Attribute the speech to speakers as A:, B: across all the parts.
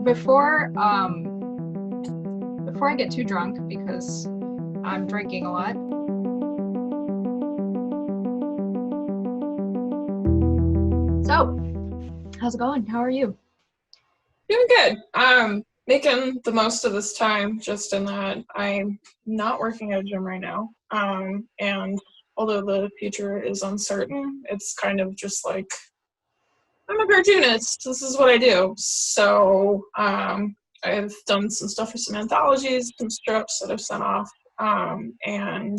A: Before I get too drunk, because I'm drinking a lot. So, how's it going? How are you?
B: Doing good. Making the most of this time, just in that I'm not working at a gym right now. And although the future is uncertain, it's kind of just like, I'm a cartoonist. This is what I do. So I've done some stuff for some anthologies, some strips that I've sent off, and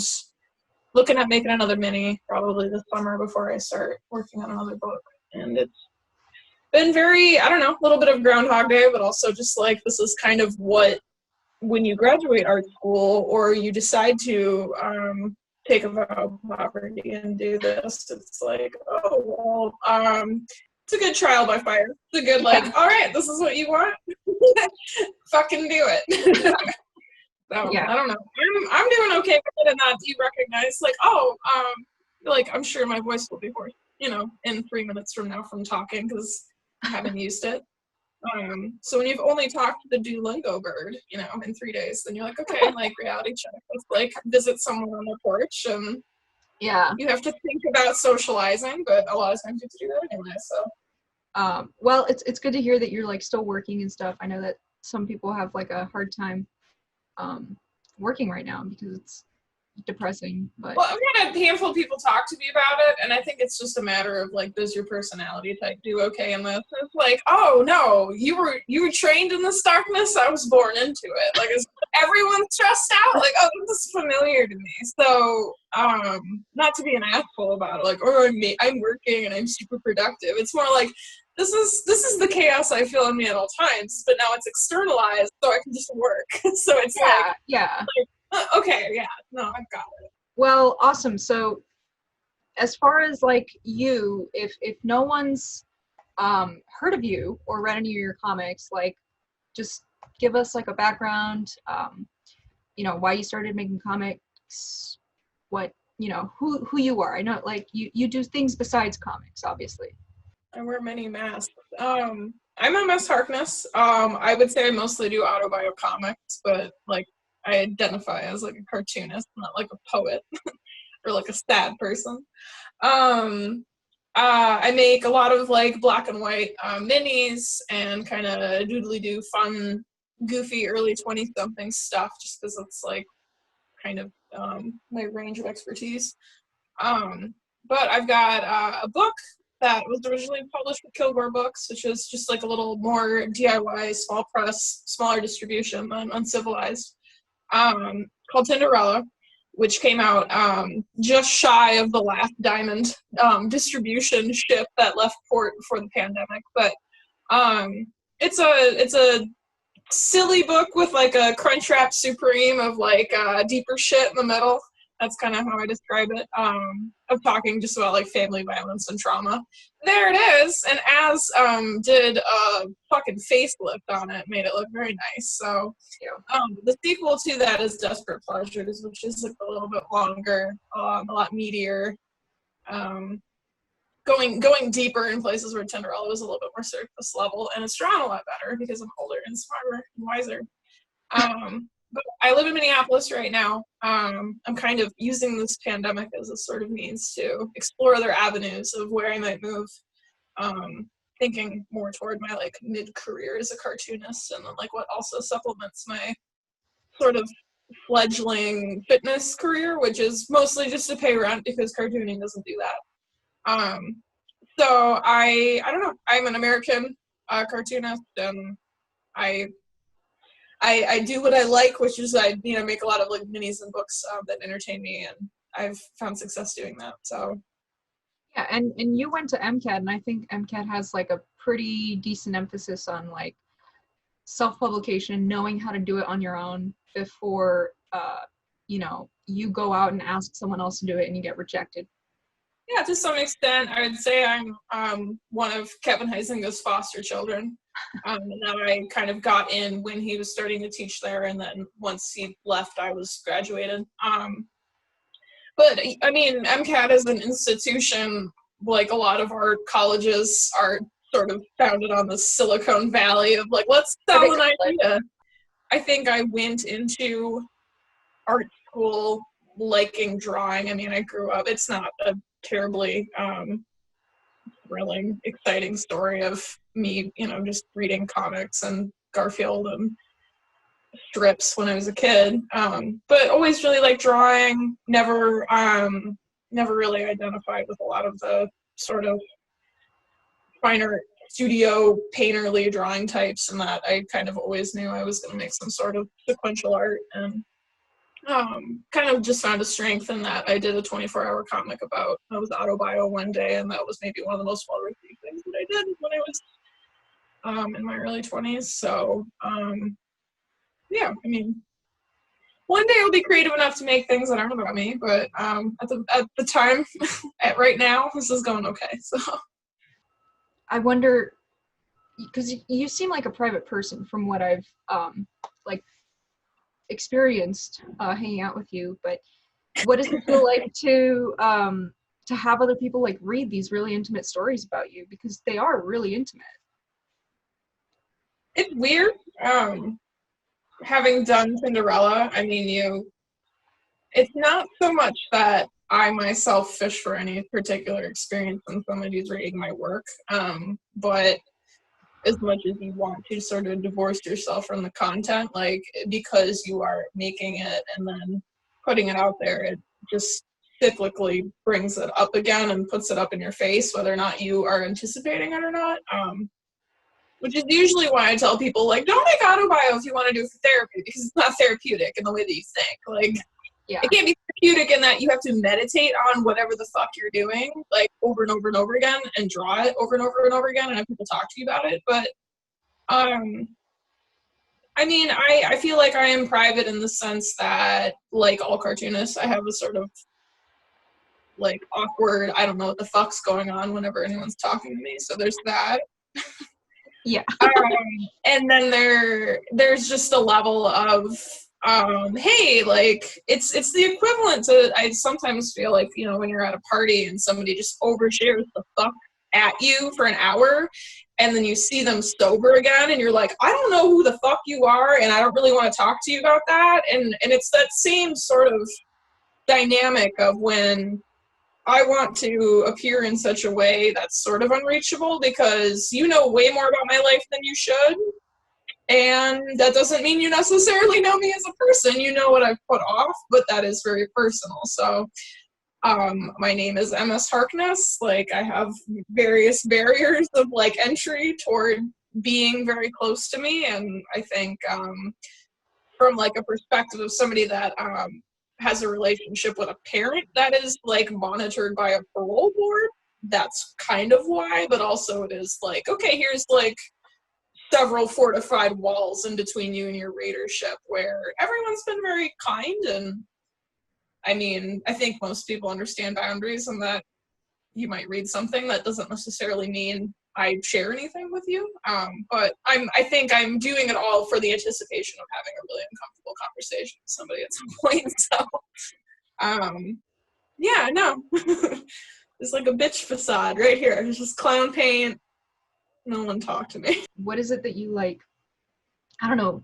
B: looking at making another mini probably this summer before I start working on another book. And it's been very, I don't know, a little bit of Groundhog Day, but also just like, this is kind of what, when you graduate art school or you decide to take a vow of poverty and do this, it's like, oh, well, it's a good trial by fire. It's a good, like, all right, this is what you want? Fucking do it. So,
A: Yeah.
B: I don't know. I'm doing okay with it, and that you recognize, like, like, I'm sure my voice will be hoarse, in 3 minutes from now from talking, because I haven't used it. So when you've only talked to the Duolingo bird, in 3 days, then you're like, okay, like, reality check. Let's, like, visit someone on the porch, and
A: Yeah.
B: you have to think about socializing, but a lot of times you have to do that anyway, so.
A: Well, it's good to hear that you're, like, still working and stuff. I know that some people have, like, a hard time working right now because it's depressing, but
B: well, I've had a handful of people talk to me about it, and I think it's just a matter of, like, does your personality type do okay in this? It's like, oh no, you were trained in this darkness. I was born into it. Like, is everyone stressed out? Like, oh, this is familiar to me. So, not to be an asshole about it, like, oh, I'm working and I'm super productive. It's more like, this is the chaos I feel in me at all times, but now it's externalized, so I can just work. So it's okay, yeah, no, I've got it.
A: Well, awesome. So as far as, like, you, if no one's heard of you or read any of your comics, like, just give us, like, a background, why you started making comics, what, who you are. I know, like, you do things besides comics, obviously.
B: I wear many masks. I'm MS Harkness. I would say I mostly do autobio comics, but, like, I identify as, like, a cartoonist, not like a poet or like a sad person. I make a lot of, like, black and white minis and kind of doodly-doo fun, goofy early 20-something stuff, just because it's, like, kind of my range of expertise. But I've got a book that was originally published with Kilgore Books, which is just, like, a little more DIY, small press, smaller distribution than Uncivilized, called Tinderella, which came out just shy of the last Diamond distribution ship that left port before the pandemic. But it's a silly book with, like, a Crunchwrap Supreme of, like, deeper shit in the middle. That's kind of how I describe it. I'm talking just about, like, family violence and trauma. There it is, and Az did a fucking facelift on it, made it look very nice. So the sequel to that is Desperate Pleasures, which is, like, a little bit longer, a lot meatier, going deeper in places where Tinderella was a little bit more surface level, and it's drawn a lot better because I'm older and smarter and wiser. But I live in Minneapolis right now. I'm kind of using this pandemic as a sort of means to explore other avenues of where I might move. Thinking more toward my, like, mid-career as a cartoonist, and then, like, what also supplements my sort of fledgling fitness career, which is mostly just to pay rent because cartooning doesn't do that. So I don't know. I'm an American cartoonist, and I do what I like, which is I make a lot of, like, minis and books that entertain me, and I've found success doing that. So
A: yeah, and you went to MCAT, and I think MCAT has, like, a pretty decent emphasis on, like, self-publication, knowing how to do it on your own before you go out and ask someone else to do it and you get rejected.
B: Yeah, to some extent, I would say I'm one of Kevin Huizinga's foster children. And that I kind of got in when he was starting to teach there, and then once he left, I was graduated. But, I mean, MCAT is an institution, like a lot of our colleges are sort of founded on the Silicon Valley of like, let's sell an idea. I think I went into art school liking drawing. I mean, I grew up, it's not a terribly thrilling, exciting story of me, just reading comics and Garfield and strips when I was a kid. But always really liked drawing, never really identified with a lot of the sort of finer studio painterly drawing types, and that I kind of always knew I was going to make some sort of sequential art, and kind of just found a strength in that. I did a 24-hour comic about, I was autobio one day, and that was maybe one of the most well-received things that I did when I was in my early 20s. So yeah, I mean, one day I'll be creative enough to make things that aren't about me, but at the time, right now, this is going okay. So
A: I wonder, because you seem like a private person from what I've experienced hanging out with you, but what does it feel like to have other people like read these really intimate stories about you, because they are really intimate?
B: It's weird. Having done Cinderella, I mean, it's not so much that I myself fish for any particular experience when somebody's reading my work, but as much as you want to sort of divorce yourself from the content, like, because you are making it and then putting it out there, it just cyclically brings it up again and puts it up in your face, whether or not you are anticipating it or not. Which is usually why I tell people, like, don't make autobio if you want to do it for therapy, because it's not therapeutic in the way that you think. Like,
A: yeah.
B: It can't be therapeutic in that you have to meditate on whatever the fuck you're doing, like, over and over and over again, and draw it over and over and over again, and have people talk to you about it. But, I mean, I feel like I am private in the sense that, like all cartoonists, I have a sort of, like, awkward, I don't know what the fuck's going on whenever anyone's talking to me, so there's that.
A: Yeah.
B: And then there's just a level of hey, like, it's the equivalent to, I sometimes feel like, when you're at a party and somebody just overshares the fuck at you for an hour, and then you see them sober again, and you're like, I don't know who the fuck you are, and I don't really want to talk to you about that. And it's that same sort of dynamic of when I want to appear in such a way that's sort of unreachable, because you know way more about my life than you should. And that doesn't mean you necessarily know me as a person. You know what I've put off, but that is very personal. So my name is MS Harkness. Like, I have various barriers of, like, entry toward being very close to me. And I think from, like, a perspective of somebody that has a relationship with a parent that is, like, monitored by a parole board, that's kind of why. But also it is like, okay, here's, like, several fortified walls in between you and your readership, where everyone's been very kind. And I mean, I think most people understand boundaries, and that you might read something that doesn't necessarily mean I share anything with you. But I think I'm doing it all for the anticipation of having a really uncomfortable conversation with somebody at some point. So yeah, no. It's like a bitch facade right here. It's just clown paint. No one talk to me.
A: What is it that you, like, I don't know,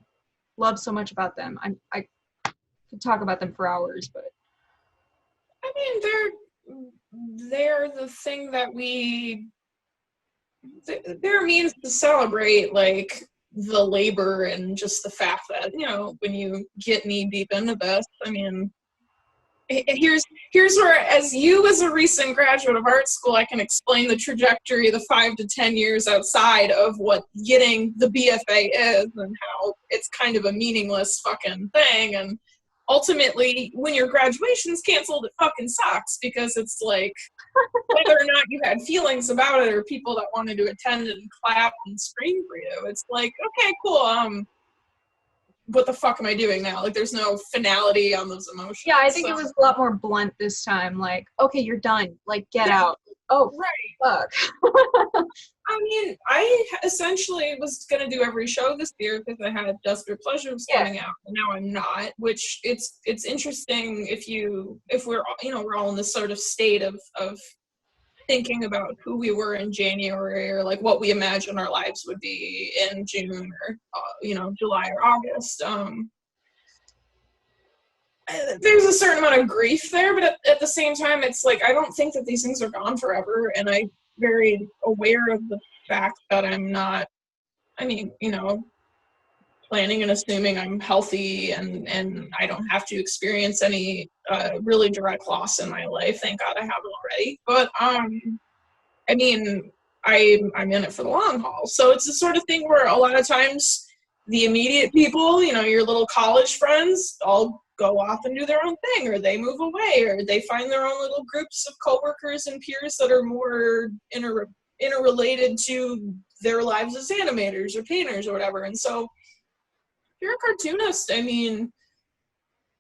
A: love so much about them? I could talk about them for hours, but
B: I mean, they're the thing that they're a means to celebrate, like, the labor and just the fact that, when you get knee deep into this, I mean, here's where, as a recent graduate of art school, I can explain the trajectory, the 5 to 10 years outside of what getting the BFA is, and how it's kind of a meaningless fucking thing. And ultimately, when your graduation's canceled, it fucking sucks, because it's like, whether or not you had feelings about it, or people that wanted to attend and clap and scream for you, it's like, okay, cool, what the fuck am I doing now? Like, there's no finality on those emotions.
A: Yeah, I think it was a lot more blunt this time. Like, okay, you're done. Like, get out. Oh,
B: right.
A: Fuck.
B: I mean, I essentially was going to do every show this year because I had Desperate Pleasures coming out, and now I'm not, which it's interesting if we're, we're all in this sort of state of thinking about who we were in January, or like what we imagine our lives would be in June, or July or August. There's a certain amount of grief there, but at the same time, it's like, I don't think that these things are gone forever, and I'm very aware of the fact that I'm not, planning and assuming I'm healthy and I don't have to experience any really direct loss in my life. Thank God I haven't already. But I'm in it for the long haul. So it's the sort of thing where a lot of times the immediate people, your little college friends, all go off and do their own thing, or they move away, or they find their own little groups of coworkers and peers that are more interrelated to their lives as animators or painters or whatever. And so if you're a cartoonist,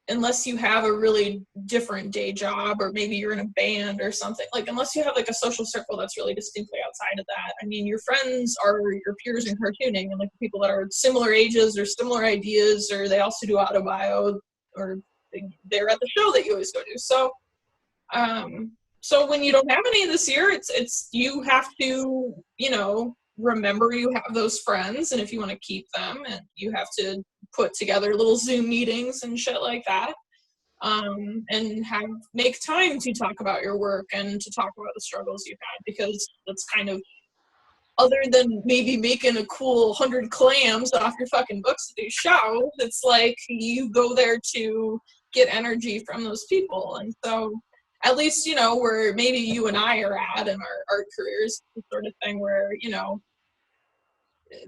B: unless you have a really different day job, or maybe you're in a band or something, like, unless you have like a social circle that's really distinctly outside of that, your friends are your peers in cartooning, and like people that are similar ages or similar ideas, or they also do autobio, or they're at the show that you always go to. So so when you don't have any this year, it's you have to remember you have those friends, and if you want to keep them, and you have to put together little Zoom meetings and shit like that, and make time to talk about your work and to talk about the struggles you've had, because that's kind of, other than maybe making a cool 100 clams off your fucking books to do show, it's like you go there to get energy from those people. And so at least, where maybe you and I are at in our art careers, the sort of thing where,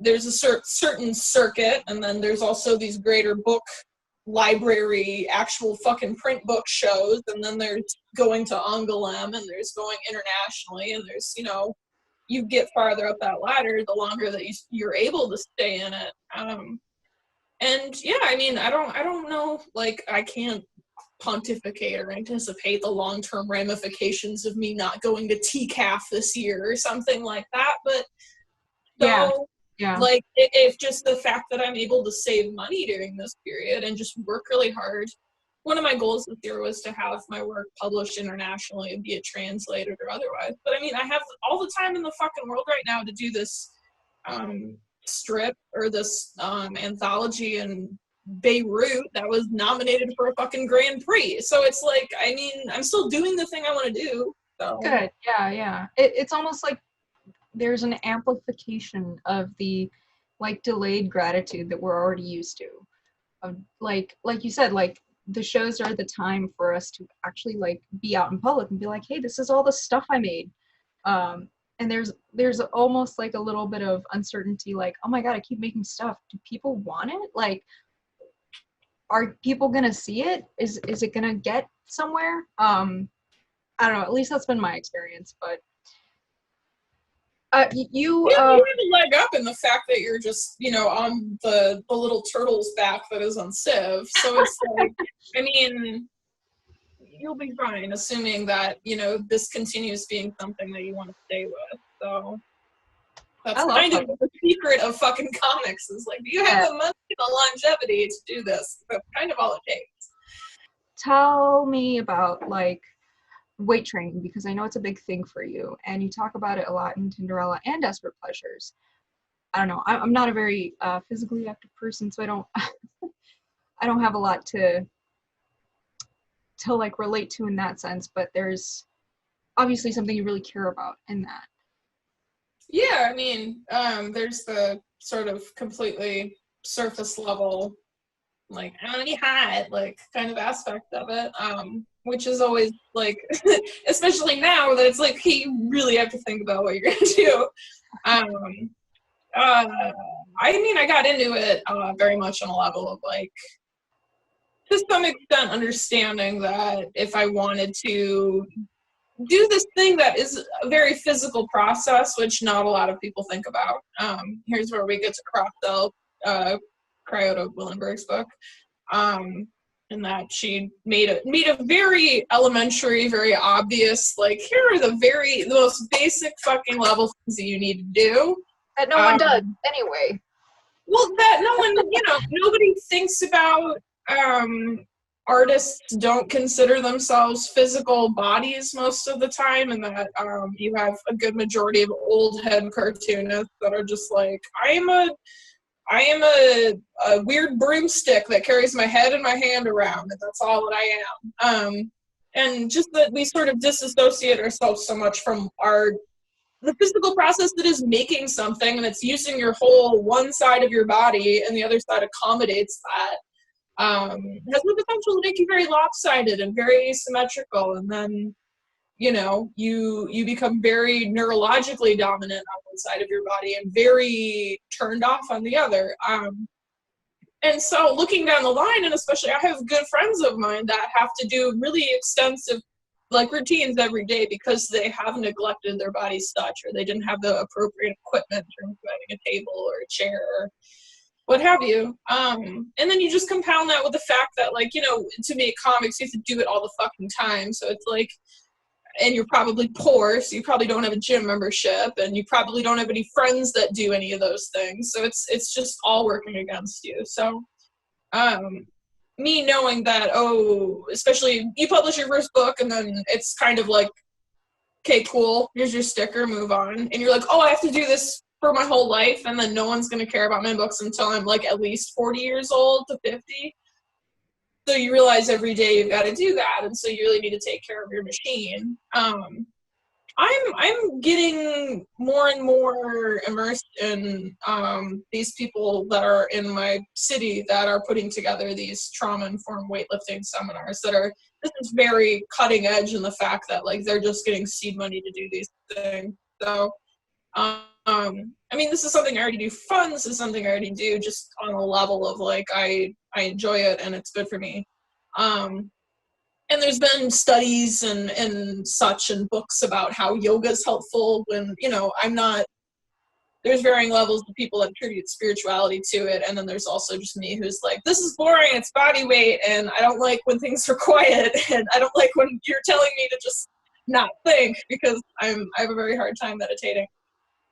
B: there's a certain circuit, and then there's also these greater book library, actual fucking print book shows, and then there's going to Angoulême, and there's going internationally, and there's, you get farther up that ladder the longer that you're able to stay in it. And yeah, I don't know, like, I can't pontificate or anticipate the long-term ramifications of me not going to TCAF this year or something like that, but like, if just the fact that I'm able to save money during this period and just work really hard. One of my goals this year was to have my work published internationally, be it translated or otherwise. But I have all the time in the fucking world right now to do this strip, or this anthology in Beirut that was nominated for a fucking Grand Prix. So it's like, I'm still doing the thing I want to do. So.
A: Good. Yeah. It's almost like there's an amplification of the like delayed gratitude that we're already used to. Of like you said, like, the shows are the time for us to actually like be out in public and be like, hey, this is all the stuff I made. And there's almost like a little bit of uncertainty, like, oh my God, I keep making stuff. Do people want it? Like, are people gonna see it? Is it gonna get somewhere? I don't know, at least that's been my experience, but you
B: have a leg up in the fact that you're just, on the little turtle's back that is on Civ. So it's like, you'll be fine, assuming that, this continues being something that you want to stay with. So that's kind of the secret of fucking comics, is like, do you have the money and the longevity to do this? That's kind of all it takes.
A: Tell me about, like, weight training, because I know it's a big thing for you, and you talk about it a lot in Tinderella and Desperate Pleasures. I don't know, I'm not a very physically active person, so I don't I don't have a lot to like relate to in that sense, but there's obviously something you really care about in that.
B: Yeah, there's the sort of completely surface level, like, I want to be hot, like, kind of aspect of it, which is always, like, especially now that it's like, hey, you really have to think about what you're going to do. I got into it very much on a level of, like, to some extent understanding that if I wanted to do this thing that is a very physical process, which not a lot of people think about. Here's where we get to cross-sell Cryota Willenberg's book. And that she made a very elementary, very obvious, like, here are the most basic fucking level things that you need to do.
A: That no one does, anyway.
B: Well, that no one, nobody thinks about artists don't consider themselves physical bodies most of the time, and that you have a good majority of old head cartoonists that are just like, I am a weird broomstick that carries my head and my hand around, and that's all that I am. And just that we sort of disassociate ourselves so much from the physical process that is making something, and it's using your whole one side of your body, and the other side accommodates that. Has the potential to make you very lopsided and very asymmetrical, and then you become very neurologically dominant on one side of your body and very turned off on the other. And so looking down the line, and especially I have good friends of mine that have to do really extensive routines every day because they have neglected their body's touch, or they didn't have the appropriate equipment in terms of having a table or a chair or what have you. And then you just compound that with the fact that, to make comics, you have to do it all the fucking time. So it's like, and you're probably poor, so you probably don't have a gym membership, and you probably don't have any friends that do any of those things. So it's just all working against you. So me knowing that, especially you publish your first book, and then it's kind of like, okay, cool, here's your sticker, move on. And you're like, I have to do this for my whole life, and then no one's going to care about my books until I'm at least 40 years old to 50. So you realize every day you've got to do that, and so you really need to take care of your machine. I'm getting more and more immersed in these people that are in my city that are putting together these trauma-informed weightlifting seminars this is very cutting edge in the fact that they're just getting seed money to do these things. So this is something I already do for fun. This is something I already do just on a level of I enjoy it and it's good for me. And there's been studies and such and books about how yoga is helpful when, there's varying levels of people that attribute spirituality to it. And then there's also just me who's like, this is boring, it's body weight, and I don't like when things are quiet, and I don't like when you're telling me to just not think, because I have a very hard time meditating.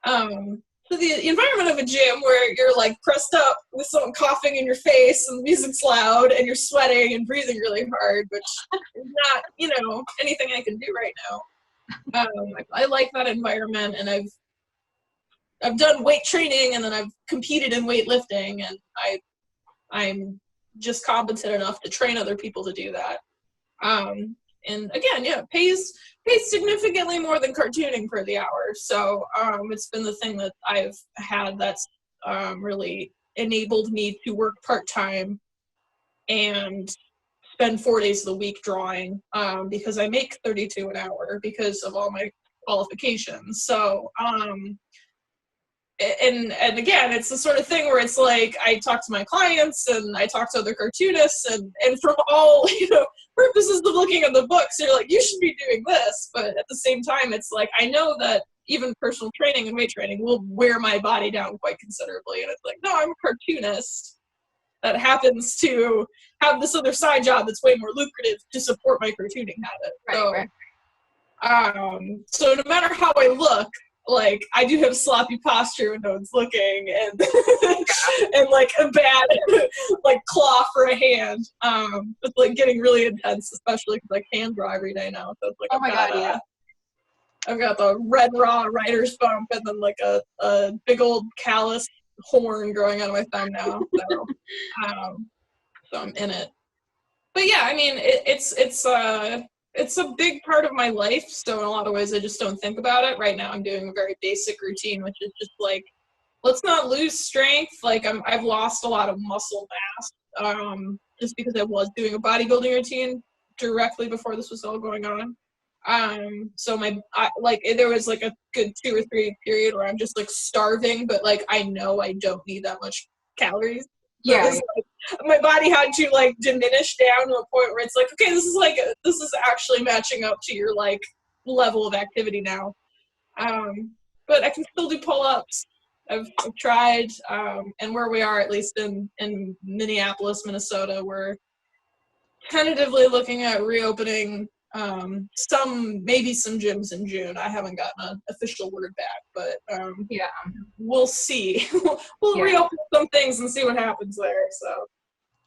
B: So the environment of a gym where you're pressed up with someone coughing in your face and the music's loud and you're sweating and breathing really hard, which is not, anything I can do right now. I like that environment, and I've done weight training, and then I've competed in weightlifting, and I'm just competent enough to train other people to do that. And again, it pays significantly more than cartooning per the hour. So it's been the thing that I've had that's really enabled me to work part-time and spend 4 days of the week drawing, because I make $32 an hour because of all my qualifications. So and again, it's the sort of thing where it's I talk to my clients and I talk to other cartoonists, and from all purposes of looking at the books, they're like, you should be doing this, but at the same time, it's I know that even personal training and weight training will wear my body down quite considerably, and it's no, I'm a cartoonist that happens to have this other side job that's way more lucrative to support my cartooning habit. Right. So no matter how I look, I do have sloppy posture when no one's looking, and and a bad claw for a hand. It's getting really intense, especially because I can draw every day now. So it's
A: oh my god, yeah.
B: I've got the red raw writer's bump, and then a big old callous horn growing out of my thumb now. So, so I'm in it. But yeah, it's a big part of my life, so in a lot of ways I just don't think about it. Right now I'm doing a very basic routine, which is just let's not lose strength. I've lost a lot of muscle mass, just because I was doing a bodybuilding routine directly before this was all going on. So there was a good 2 or 3 week period where I'm just starving, but I know I don't need that much calories. Yeah. So my body had to diminish down to a point where it's okay, this is actually matching up to your level of activity now. But I can still do pull-ups. I've tried, and where we are, at least in Minneapolis, Minnesota, we're tentatively looking at reopening maybe some gyms in June. I haven't gotten an official word back, but yeah, we'll see. we'll reopen some things and see what happens there. So,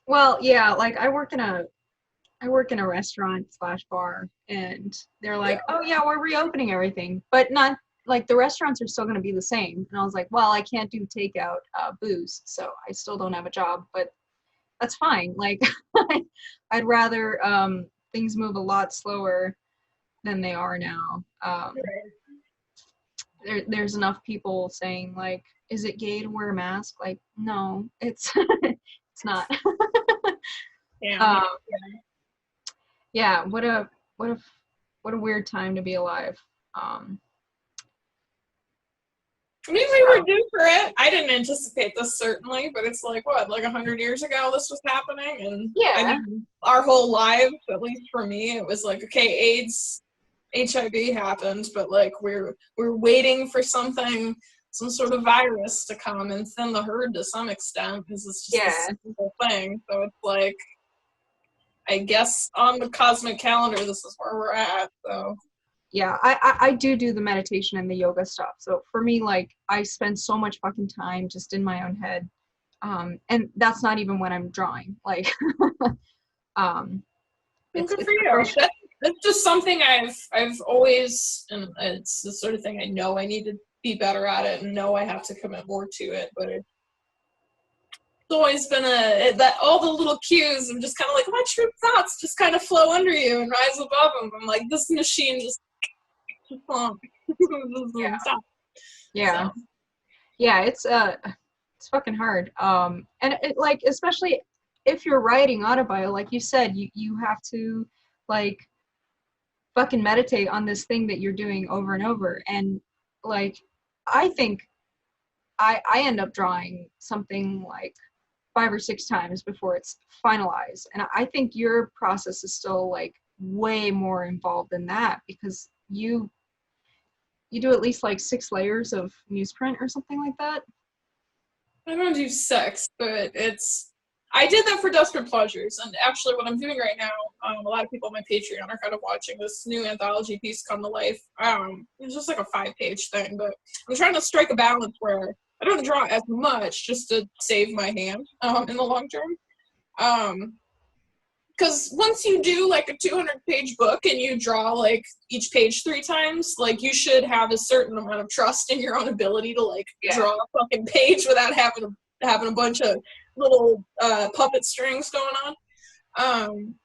A: well, yeah, I work in a I work in a restaurant slash bar, and they're like, oh yeah, we're reopening everything, but not like the restaurants are still going to be the same. And I was like, well, I can't do takeout booze, so I still don't have a job, but that's fine. Like, I'd rather things move a lot slower than they are now. There's enough people saying like, is it gay to wear a mask? Like, no, it's it's not.
B: Yeah.
A: Yeah, what a weird time to be alive.
B: I mean, we were due for it. I didn't anticipate this, certainly, but it's like, what, like 100 years ago this was happening? And
A: Yeah.
B: I mean, our whole lives, at least for me, it was like, okay, AIDS, HIV happened, but like we're waiting for something, some sort of virus to come and thin the herd to some extent, because it's just a simple thing. So it's like, I guess on the cosmic calendar, this is where we're at. So
A: yeah, I do the meditation and the yoga stuff. So for me, like, I spend so much fucking time just in my own head. And that's not even when I'm drawing. Like,
B: it's good for you. That's just something I've always, and it's the sort of thing I know I need to be better at it and know I have to commit more to it, but it's always been that all the little cues, I'm just kind of like, let your thoughts just kind of flow under you and rise above them. I'm like, this machine just stop.
A: Yeah. So. Yeah, it's fucking hard. And it, like, especially if you're writing autobio, like you said, you have to like fucking meditate on this thing that you're doing over and over. And like, I think I end up drawing something like 5 or 6 times before it's finalized. And I think your process is still like way more involved than that, because you do at least like 6 layers of newsprint or something like that.
B: I don't do 6, but I did that for Desperate Pleasures, and actually what I'm doing right now, a lot of people on my Patreon are kind of watching this new anthology piece come to life. It's just like a 5-page thing, but I'm trying to strike a balance where I don't draw as much just to save my hand in the long term. Because once you do like a 200-page book and you draw like each page 3 times, like you should have a certain amount of trust in your own ability to like draw a fucking page without having a bunch of little puppet strings going on.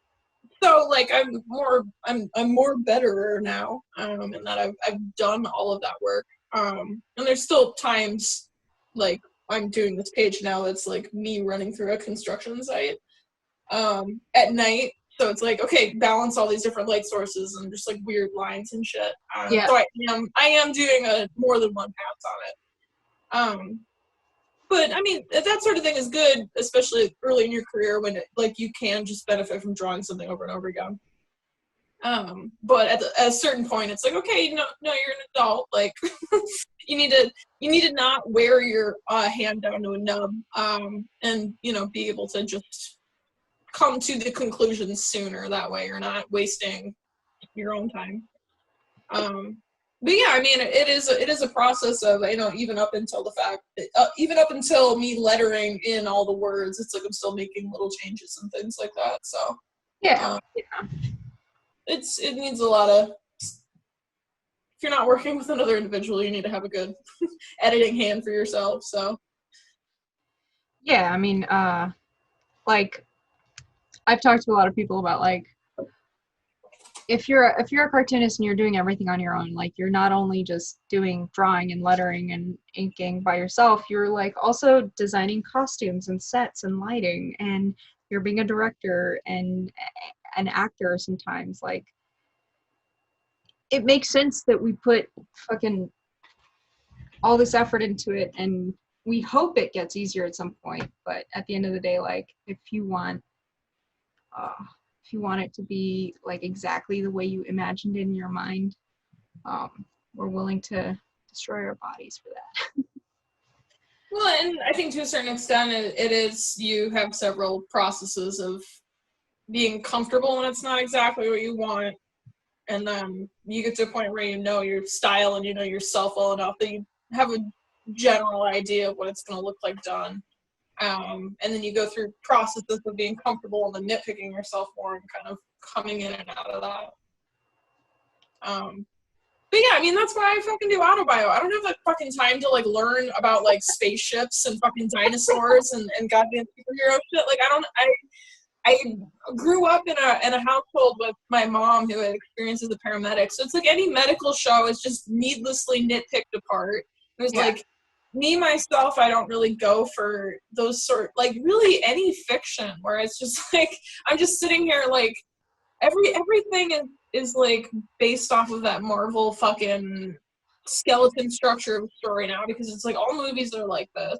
B: So like I'm more betterer now, and that I've done all of that work. And there's still times like I'm doing this page now that's like me running through a construction site at night, so it's like, okay, balance all these different light sources and just like weird lines and shit. So I am doing a more than one pass on it. But I mean, that sort of thing is good, especially early in your career when like you can just benefit from drawing something over and over again. But at a certain point, it's like, okay, no, you're an adult. Like, you need to not wear your hand down to a nub, and be able to just come to the conclusions sooner. That way you're not wasting your own time. But yeah, I mean, it is a process of, even up until me lettering in all the words, it's like I'm still making little changes and things like that. So it needs a lot of, if you're not working with another individual, you need to have a good editing hand for yourself. So
A: yeah, I mean, like, I've talked to a lot of people about, like, if you're a cartoonist and you're doing everything on your own, like, you're not only just doing drawing and lettering and inking by yourself, you're like also designing costumes and sets and lighting, and you're being a director and an actor sometimes. Like, it makes sense that we put fucking all this effort into it, and we hope it gets easier at some point. But at the end of the day, like, if you want it to be like exactly the way you imagined it in your mind, we're willing to destroy our bodies for that.
B: Well, and I think to a certain extent, it is, you have several processes of being comfortable when it's not exactly what you want, and then you get to a point where you know your style and you know yourself well enough that you have a general idea of what it's going to look like done. And then you go through processes of being comfortable and then nitpicking yourself more and kind of coming in and out of that. But yeah, I mean, that's why I fucking do autobio. I don't have that fucking time to, like, learn about, like, spaceships and fucking dinosaurs and goddamn superhero shit. Like, I grew up in a household with my mom who had experience as a paramedic. So it's like any medical show is just needlessly nitpicked apart. It was like, me, myself, I don't really go for those like, really any fiction where it's just like, I'm just sitting here like, everything is like based off of that Marvel fucking skeleton structure of story now, because it's like all movies are like this.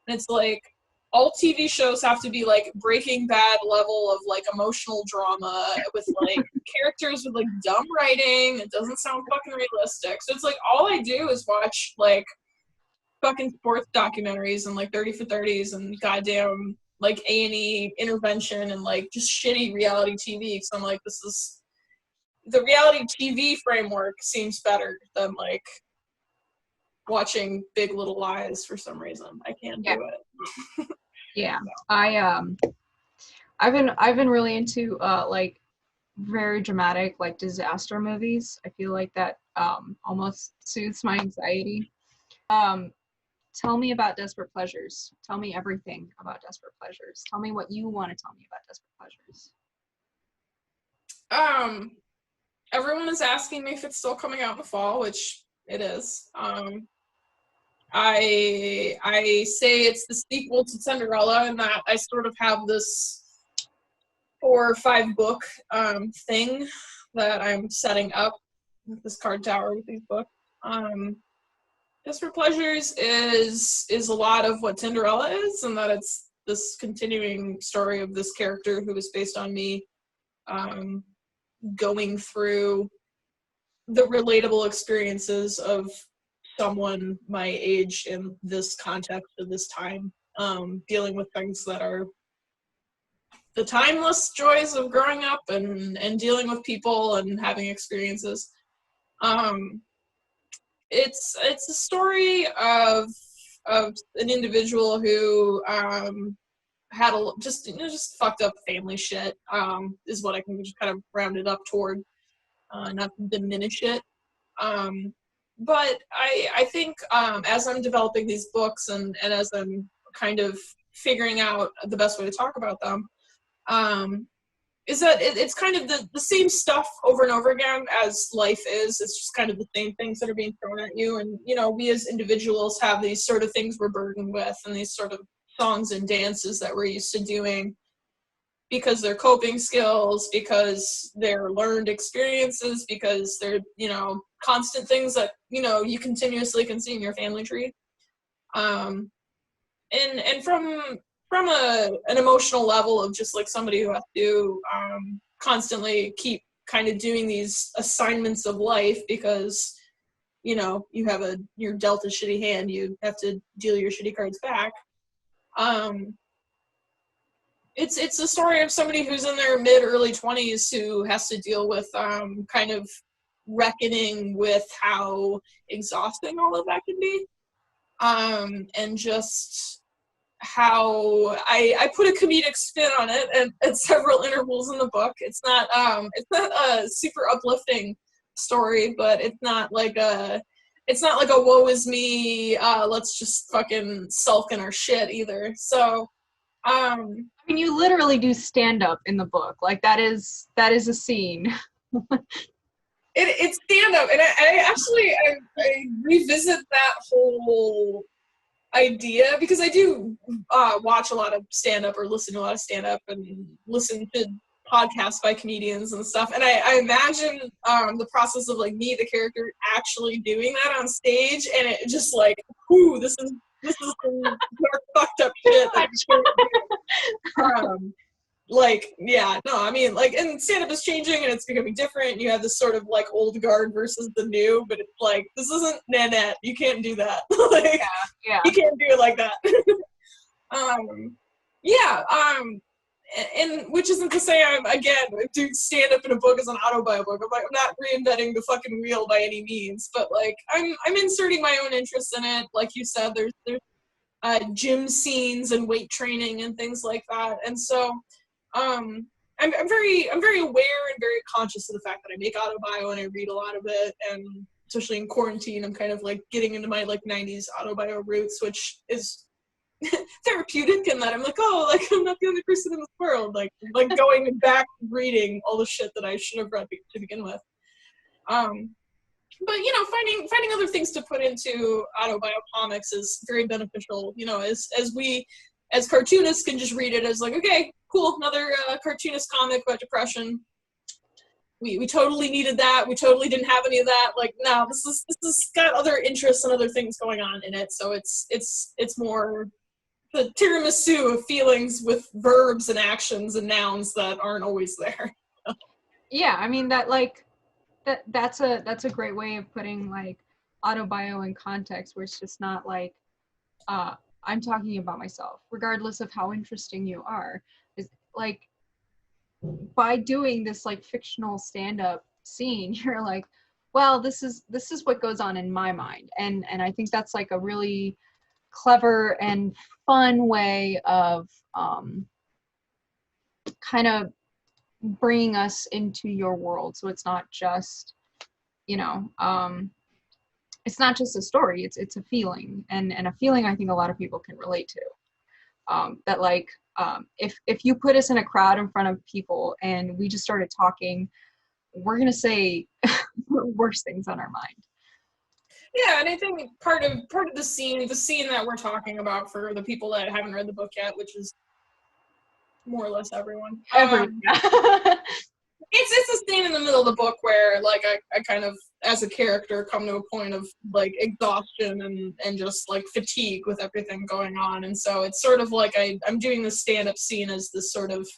B: And it's like all TV shows have to be like Breaking Bad level of like emotional drama with like characters with like dumb writing. It doesn't sound fucking realistic. So it's like all I do is watch like fucking sports documentaries and like 30 for 30s and goddamn like A&E intervention and like just shitty reality TV. So I'm like, this is the reality TV framework seems better than like watching Big Little Lies for some reason. I can't do it.
A: Yeah, I've been really into like very dramatic like disaster movies. I feel like that almost soothes my anxiety. Tell me about Desperate Pleasures. Tell me everything about Desperate Pleasures. Tell me what you want to tell me about Desperate Pleasures.
B: Everyone is asking me if it's still coming out in the fall, which it is. I say it's the sequel to Cinderella, and that I sort of have this 4 or 5 book thing that I'm setting up with this card tower with these books. Desperate Pleasures is a lot of what Cinderella is, and that it's this continuing story of this character who is based on me going through the relatable experiences of someone my age in this context of this time, dealing with things that are the timeless joys of growing up and dealing with people and having experiences. It's a story of an individual who had just fucked up family shit, is what I can just kind of round it up toward, not to diminish it. But I think as I'm developing these books and as I'm kind of figuring out the best way to talk about them, is that it's kind of the same stuff over and over again as life is. It's just kind of the same things that are being thrown at you. And, you know, we as individuals have these sort of things we're burdened with and these sort of songs and dances that we're used to doing because they're coping skills, because they're learned experiences, because they're, you know, constant things that, you know, you continuously can see in your family tree. And from an emotional level of just like somebody who has to constantly keep kind of doing these assignments of life because, you know, you're dealt a shitty hand, you have to deal your shitty cards back. It's a story of somebody who's in their mid-early 20s who has to deal with kind of reckoning with how exhausting all of that can be, and just how I put a comedic spin on it at several intervals in the book. It's not a super uplifting story, but it's not like a woe is me, let's just fucking sulk in our shit either. So
A: I mean, you literally do stand up in the book. Like that is a scene.
B: It's stand up, and I revisit that whole idea because I do watch a lot of stand up or listen to a lot of stand up and listen to podcasts by comedians and stuff. And I imagine the process of like me, the character, actually doing that on stage, and it just like, whoo, this is some dark, fucked up shit. Like, yeah, no, I mean, like, and stand-up is changing and it's becoming different. You have this sort of like old guard versus the new, but it's like, this isn't Nanette. You can't do that. Like,
A: yeah.
B: You can't do it like that. And which isn't to say I'm, again, do stand-up in a book as an autobio book. I'm like, I'm not reinventing the fucking wheel by any means, but like, I'm inserting my own interests in it. Like you said, there's gym scenes and weight training and things like that. And so I'm very aware and very conscious of the fact that I make autobio and I read a lot of it, and especially in quarantine, I'm kind of like getting into my like 90s autobio roots, which is therapeutic in that I'm like, oh, like I'm not the only person in this world, like going back reading all the shit that I should have read to begin with. But you know, finding other things to put into autobio comics is very beneficial. You know, as cartoonists can just read it as like, okay, cool, another cartoonist comic about depression. We totally needed that. We totally didn't have any of that. Like, no, this is got other interests and other things going on in it. So it's more the tiramisu of feelings with verbs and actions and nouns that aren't always there.
A: Yeah, I mean that's a great way of putting like autobio in context, where it's just not like I'm talking about myself, regardless of how interesting you are. Is like by doing this like fictional stand-up scene, you're like, well, this is what goes on in my mind, and I think that's like a really clever and fun way of kind of bringing us into your world. So it's not just, you know, it's not just a story, it's a feeling, and a feeling I think a lot of people can relate to. That like, if you put us in a crowd in front of people and we just started talking, we're gonna say worse things on our mind.
B: Yeah, and I think part of the scene that we're talking about, for the people that haven't read the book yet, which is more or less everyone. It's a scene in the middle of the book where like I kind of, as a character, come to a point of like exhaustion and just like fatigue with everything going on. And so it's sort of like I'm doing this stand-up scene as this sort of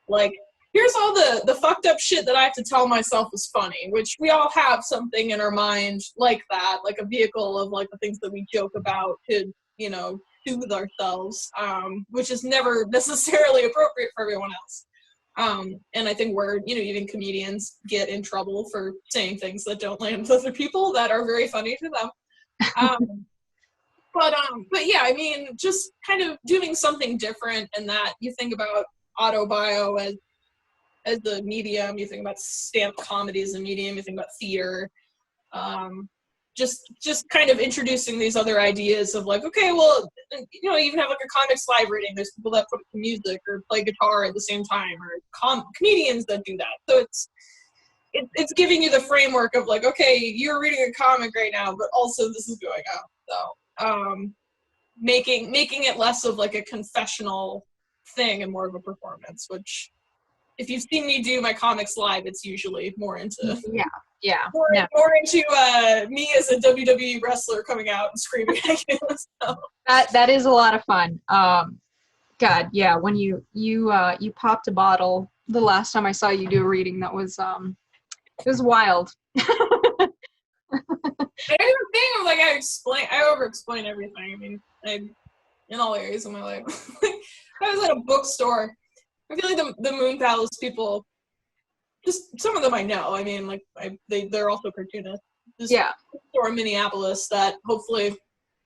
B: like, here's all the fucked up shit that I have to tell myself is funny, which we all have something in our mind like that, like a vehicle of like the things that we joke about to, you know, soothe ourselves, which is never necessarily appropriate for everyone else. And I think where, you know, even comedians get in trouble for saying things that don't land with other people that are very funny to them. But yeah, I mean, just kind of doing something different, and that you think about autobio as the medium, you think about stand-up comedy as a medium, you think about theater, just kind of introducing these other ideas of like, okay, well, you know, even have like a comics live reading. There's people that put it to music or play guitar at the same time, or comedians that do that. So it's giving you the framework of like, okay, you're reading a comic right now, but also this is going on. So making it less of like a confessional thing and more of a performance, which if you've seen me do my comics live, it's usually more into more into me as a WWE wrestler coming out and screaming at you. So.
A: That is a lot of fun. God, yeah, when you popped a bottle the last time I saw you do a reading, that was it was wild.
B: I have a thing of like I over-explain everything. I mean, in all areas of my life. I was at a bookstore. I feel like the Moon Palace people, just some of them I know. I mean, like they're also cartoonists. This bookstore in Minneapolis that hopefully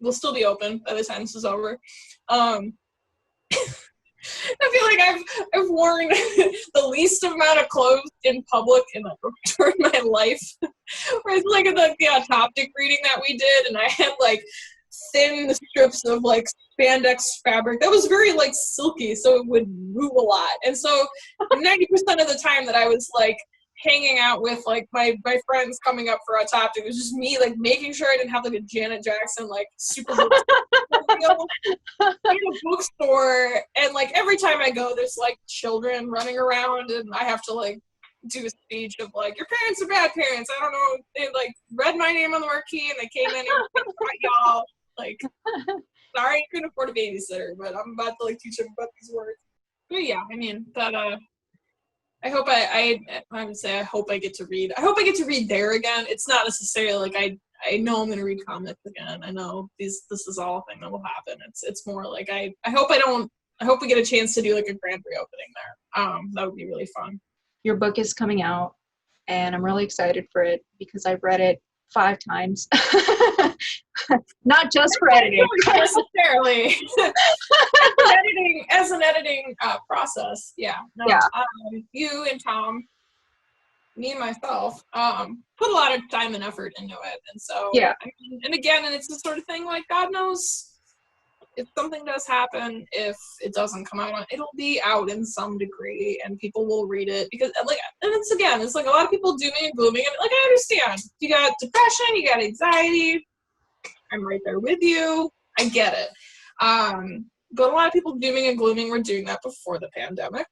B: will still be open by the time this is over. I feel like I've worn the least amount of clothes in public in a bookstore in my life. Where it's like the autoptic reading that we did, and I had like thin strips of like spandex fabric that was very like silky, so it would move a lot. And so 90% of the time that I was like hanging out with like my friends coming up for autoptic, it was just me like making sure I didn't have like a Janet Jackson like super in a bookstore. And like every time I go, there's like children running around, and I have to like do a speech of like, your parents are bad parents. I don't know. They like read my name on the marquee and they came in and like, y'all. Like, sorry, I couldn't afford a babysitter, but I'm about to like teach them about these words. But yeah, I mean, that I hope I would say I hope I get to read. I hope I get to read there again. It's not necessarily like I know I'm gonna read comics again. I know this is all a thing that will happen. It's more like I hope we get a chance to do like a grand reopening there. That would be really fun.
A: Your book is coming out, and I'm really excited for it because I've read it 5 times. Not just for editing.
B: Necessarily. as an editing process. Yeah. No,
A: yeah.
B: You and Tom, me and myself, put a lot of time and effort into it. And so,
A: yeah.
B: I mean, and again, and it's the sort of thing, like, God knows if something does happen, if it doesn't come out, it'll be out in some degree, and people will read it, because, like, and it's like a lot of people dooming and glooming, and, like, I understand. You got depression, you got anxiety, I'm right there with you, I get it. But a lot of people dooming and glooming were doing that before the pandemic.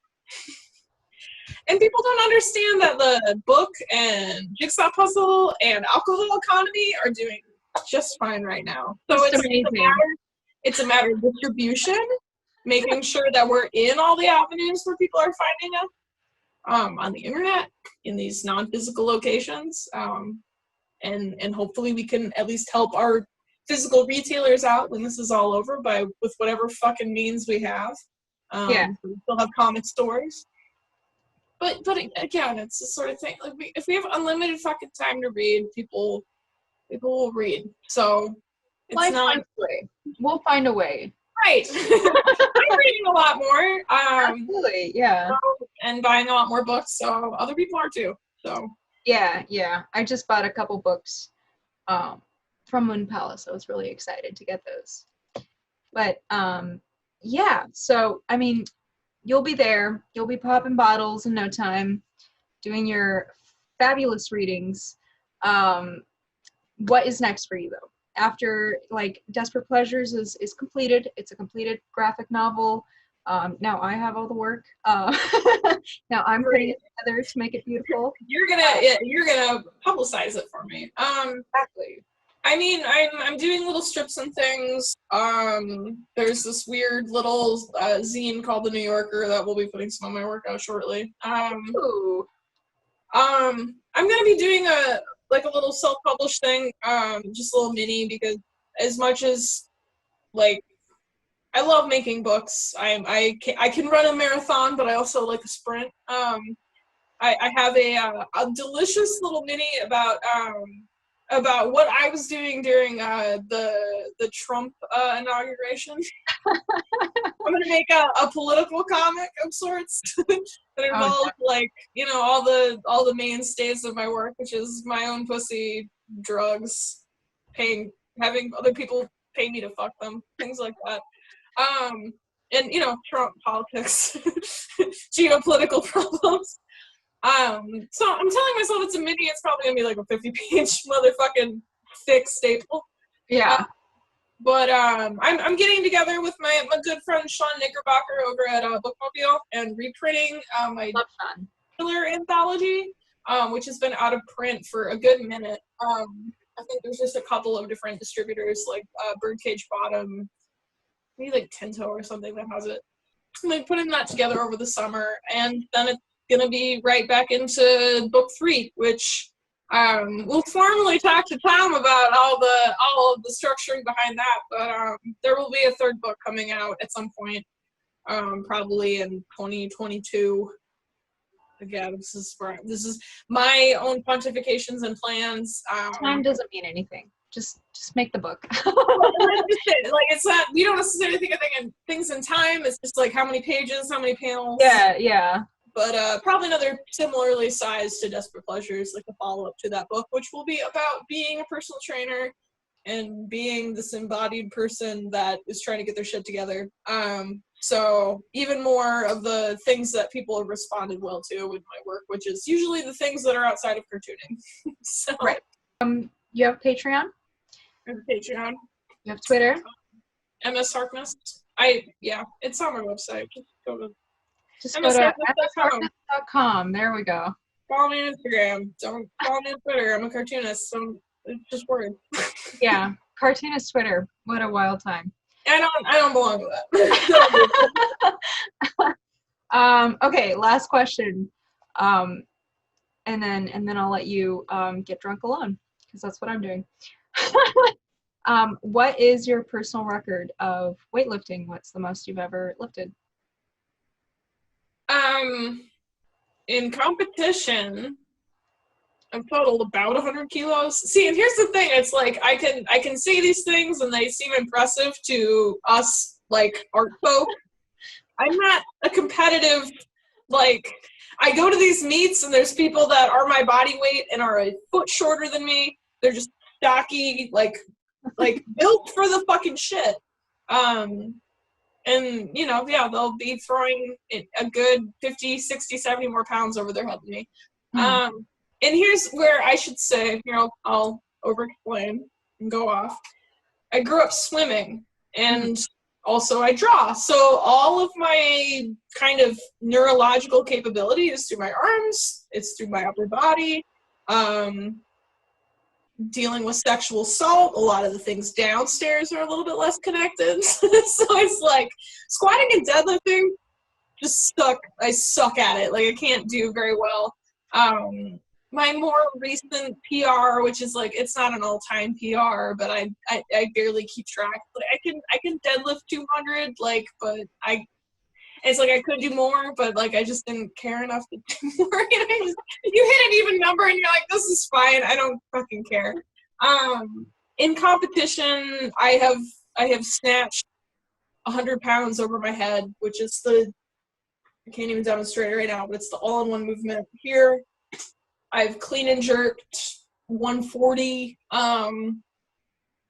B: And people don't understand that the book and jigsaw puzzle and alcohol economy are doing just fine right now. So it's a matter of distribution, making sure that we're in all the avenues where people are finding us, on the internet, in these non-physical locations, and hopefully we can at least help our physical retailers out when this is all over with whatever fucking means we have. We still have comic stores. But again, it's the sort of thing, like, if we have unlimited fucking time to read, people will read. So it's not.
A: We'll find a way.
B: Right. I'm reading a lot more.
A: Absolutely, yeah.
B: And buying a lot more books, so other people are too. So.
A: Yeah. I just bought a couple books from Moon Palace. I was really excited to get those. But yeah, so I mean, you'll be there. You'll be popping bottles in no time, doing your fabulous readings. What is next for you, though? After, like, Desperate Pleasures is completed. It's a completed graphic novel. Now I have all the work. Now I'm putting it together to make it beautiful.
B: You're gonna publicize it for me.
A: Exactly.
B: I mean, I'm doing little strips and things. There's this weird little zine called The New Yorker that will be putting some of my work out shortly. I'm gonna be doing a little self-published thing, just a little mini, because as much as, like, I love making books, I can run a marathon, but I also like a sprint. I have a delicious little mini about what I was doing during the Trump inauguration. I'm gonna make a political comic of sorts that involves all the mainstays of my work, which is my own pussy, drugs, having other people pay me to fuck them, things like that. And Trump politics, geopolitical problems. So I'm telling myself it's a mini. It's probably gonna be like a 50-page motherfucking thick staple.
A: Yeah.
B: But I'm getting together with my good friend Sean Knickerbocker over at Bookmobile and reprinting my thriller anthology, which has been out of print for a good minute. I think there's just a couple of different distributors, like Birdcage Bottom, maybe like Tinto or something that has it. I'm like putting that together over the summer, and then it's gonna be right back into book 3, which we'll formally talk to Tom about all of the structuring behind that. But there will be a 3rd book coming out at some point, probably in 2022. Again, this is my own pontifications and plans.
A: Time doesn't mean anything. Just make the book.
B: Like, it's not, we don't necessarily think of things in time. It's just like how many pages, how many panels.
A: Yeah.
B: But probably another similarly sized to Desperate Pleasures, like a follow-up to that book, which will be about being a personal trainer and being this embodied person that is trying to get their shit together. So even more of the things that people have responded well to with my work, which is usually the things that are outside of cartooning. So,
A: right. You have Patreon?
B: I have Patreon.
A: You have Twitter?
B: MS Harkness. It's on my website. Just go to
A: msharkness.com. There we go.
B: Follow me on Instagram. Don't follow me on Twitter. I'm a cartoonist, so it's just word.
A: Yeah, cartoonist Twitter. What a wild time.
B: I don't belong to
A: that. Okay, last question. And then I'll let you get drunk alone, because that's what I'm doing. What is your personal record of weightlifting? What's the most you've ever lifted?
B: In competition, I've totaled about 100 kilos. See, and here's the thing, it's like, I can say these things and they seem impressive to us, like, art folk. I'm not a competitive, like, I go to these meets and there's people that are my body weight and are a foot shorter than me. They're just stocky, like built for the fucking shit. And, you know, yeah, they'll be throwing a good 50, 60, 70 more pounds over their head than me. And here's where I should say, you know, I'll over-explain and go off. I grew up swimming, and also I draw. So all of my kind of neurological capability is through my arms, it's through my upper body. Dealing with sexual assault, a lot of the things downstairs are a little bit less connected. So it's like squatting and deadlifting, just suck. I suck at it. Like, I can't do very well. My more recent PR, which is like, it's not an all-time PR, but I barely keep track. Like, I can deadlift 200, like, but it's like I could do more, but like I just didn't care enough to do more. You know, you hit an even number and you're like, this is fine. I don't fucking care. In competition, I have snatched 100 pounds over my head, which is I can't even demonstrate it right now, but it's the all-in-one movement here. I've clean and jerked 140.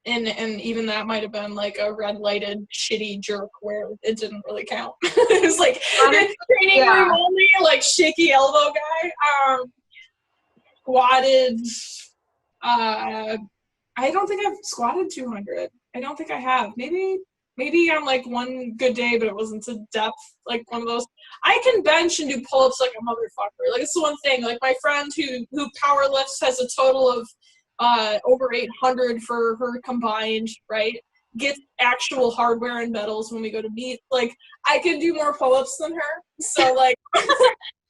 B: And even that might have been like a red lighted shitty jerk where it didn't really count. It was like training room only, like shaky elbow guy. Squatted. I don't think I've squatted 200. I don't think I have. Maybe on like one good day, but it wasn't to depth, like one of those. I can bench and do pull-ups like a motherfucker. Like, it's the one thing. Like, my friend who power lifts has a total of over 800 for her combined, right? Get actual hardware and medals when we go to meet. Like, I can do more pull-ups than her. So, like,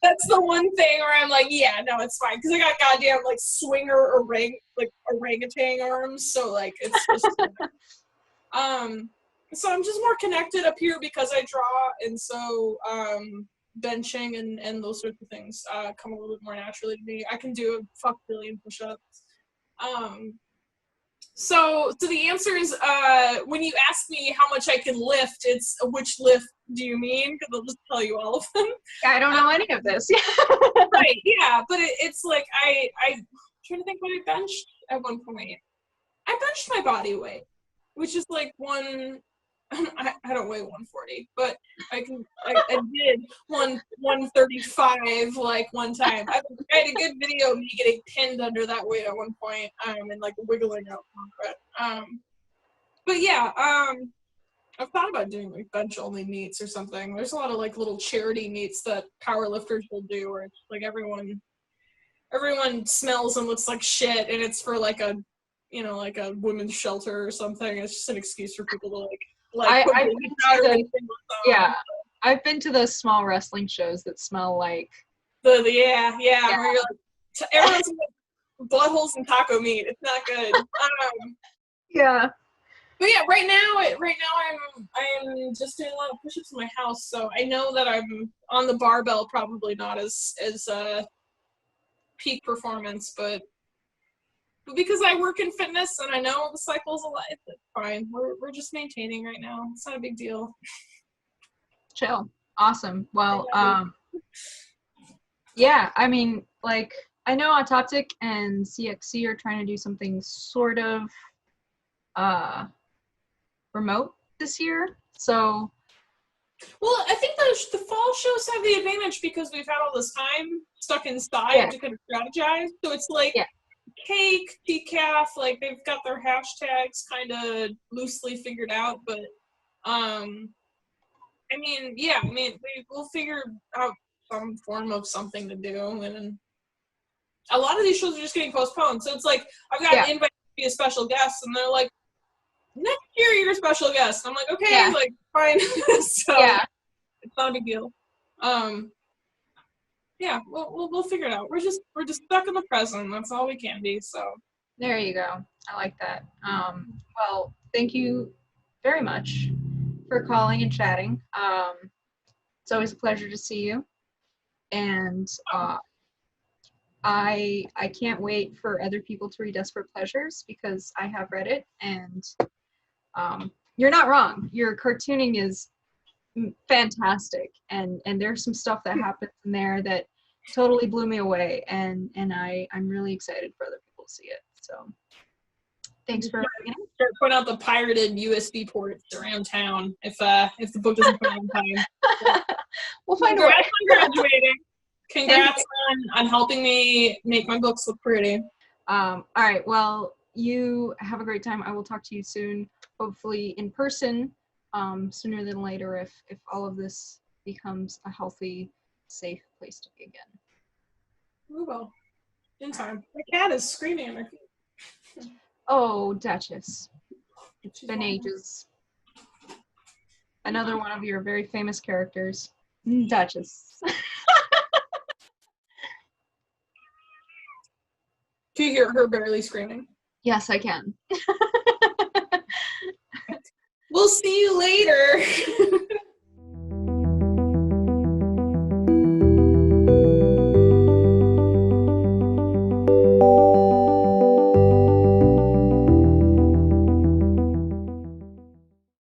B: that's the one thing where I'm like, yeah, no, it's fine. Because I got goddamn, like, swinger orangutan arms. So, like, it's just... So I'm just more connected up here because I draw. And so benching and those sorts of things come a little bit more naturally to me. I can do a fuck billion push-ups. So the answer is, when you ask me how much I can lift, it's which lift do you mean? Because I'll just tell you all of them.
A: I don't know any of this.
B: Right, yeah, but it's like, I'm trying to think what I benched at one point. I benched my body weight, which is like I don't weigh 140, but I did 135 like one time. I had a good video of me getting pinned under that weight at one point, and like wiggling out from it. But yeah, I've thought about doing like bench only meets or something. There's a lot of like little charity meets that powerlifters will do, where it's like everyone smells and looks like shit, and it's for like a women's shelter or something. It's just an excuse for people to
A: I've been to those small wrestling shows that smell like
B: where you're like, everyone's like buttholes and taco meat. It's not good.
A: Yeah.
B: But yeah, right now I'm just doing a lot of push-ups in my house, so I know that I'm on the barbell, probably not as peak performance, but because I work in fitness and I know the cycle's a lot, it's fine. We're just maintaining right now. It's not a big deal.
A: Chill. Awesome. Well, yeah, I mean, like, I know Autoptic and CXC are trying to do something sort of remote this year. So,
B: well, I think the fall shows have the advantage because we've had all this time stuck inside to kind of strategize. So it's like cake, decaf, like they've got their hashtags kind of loosely figured out, but we'll figure out some form of something to do, and a lot of these shows are just getting postponed. So it's like, I've got an invite to be a special guest, and they're like, next year you're a special guest. I'm like, okay, like, fine. So it's not a big deal. We'll figure it out. We're just stuck in the present. That's all we can be. So
A: there you go. I like that. Well, thank you very much for calling and chatting. It's always a pleasure to see you. And I can't wait for other people to read Desperate Pleasures because I have read it, and you're not wrong. Your cartooning is fantastic, and there's some stuff that happens in there that totally blew me away, and I'm really excited for other people to see it. So thanks for
B: start putting out the pirated USB ports around town if the book doesn't come out in time.
A: We'll find a way.
B: Congrats on graduating. Congrats on helping me make my books look pretty.
A: All right. Well, you have a great time. I will talk to you soon, hopefully in person, sooner than later if all of this becomes a healthy, safe place to be again.
B: We will. In time. My cat is screaming at my feet.
A: Oh, Duchess. It's been ages. Another one of your very famous characters, Duchess.
B: Do you hear her barely screaming?
A: Yes, I can.
B: We'll see you later.